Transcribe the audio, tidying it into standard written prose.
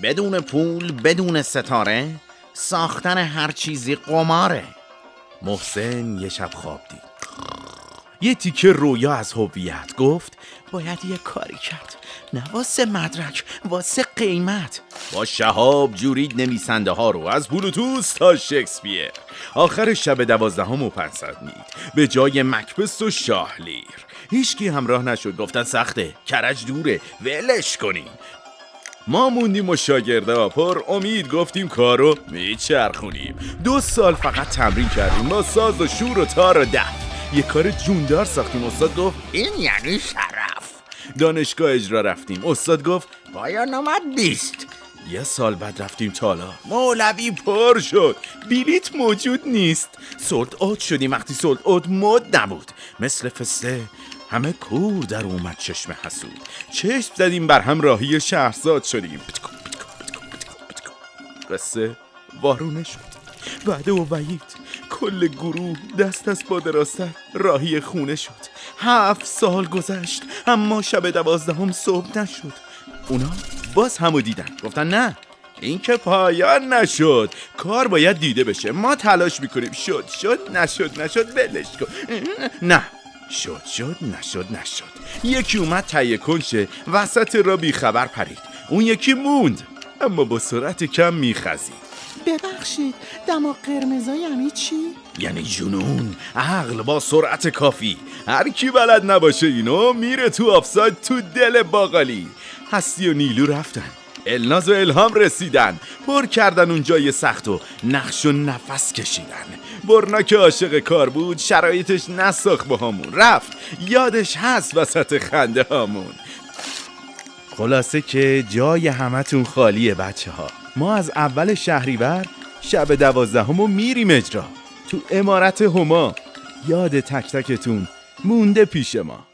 بدون پول، بدون ستاره، ساختن هر چیزی قماره. محسن یه شب خواب دید، یه تیکه رویا از هویت. گفت باید یه کاری کرد، نه واسه مدرک، واسه قیمت. با شهاب جورید نویسنده ها رو، از بلوتوس تا شکسپیر. آخر شب 12 و 500 مید به جای مکبث و شاهلیر. هیچکی همراه نشد، گفتن سخته، کرج دوره، ولش کنیم. ما موندیم و شاگردا پر امید گفتیم کارو میچرخونیم. 2 سال فقط تمرین کردیم با ساز و شور و تار و دف. یه کار جوندار ساختیم. استاد گفت این یعنی شرف. دانشگاه اجرا رفتیم. استاد گفت پایان آمد 20. یه سال بعد رفتیم تالار. مولوی پر شد، بلیت موجود نیست. سولد اوت شدیم. وقتی سولد اوت مد نبود، مثل فسته همه کور در اومد چشم حسود. چشم زدیم بر هم راهی شهرزاد شدیم. قصه وارونه شد. وعده و وعید کل گروه دست از با دراستر راهی خونه شد. 7 سال گذشت اما شب 12 صبح نشد. اونا باز همو دیدن، گفتن نه این که پایان نشد، کار باید دیده بشه. ما تلاش میکنیم، شد نشد ولش کن. نه شد نشد. یکی اومد تهیه کنشه، وسط را بی خبر پرید. اون یکی موند اما با سرعت کم میخزید. ببخشید دماغ قرمزا یعنی چی؟ یعنی جنون، عقل با سرعت کافی. هر کی بلد نباشه اینو میره تو آفساید، تو دل باقالی. هستی و نیلو رفتن، الناز و الهام رسیدن، پر کردن اون جای سخت و نقش و نفس کشیدن. برنا که عاشق کار بود، شرایطش نساخت با همون، رفت یادش هست وسط خنده هامون. خلاصه که جای همتون خالیه بچه ها. ما از اول شهریور شب 12 میریم اجرا تو عمارت هما. یاد تک تکتون مونده پیش ما.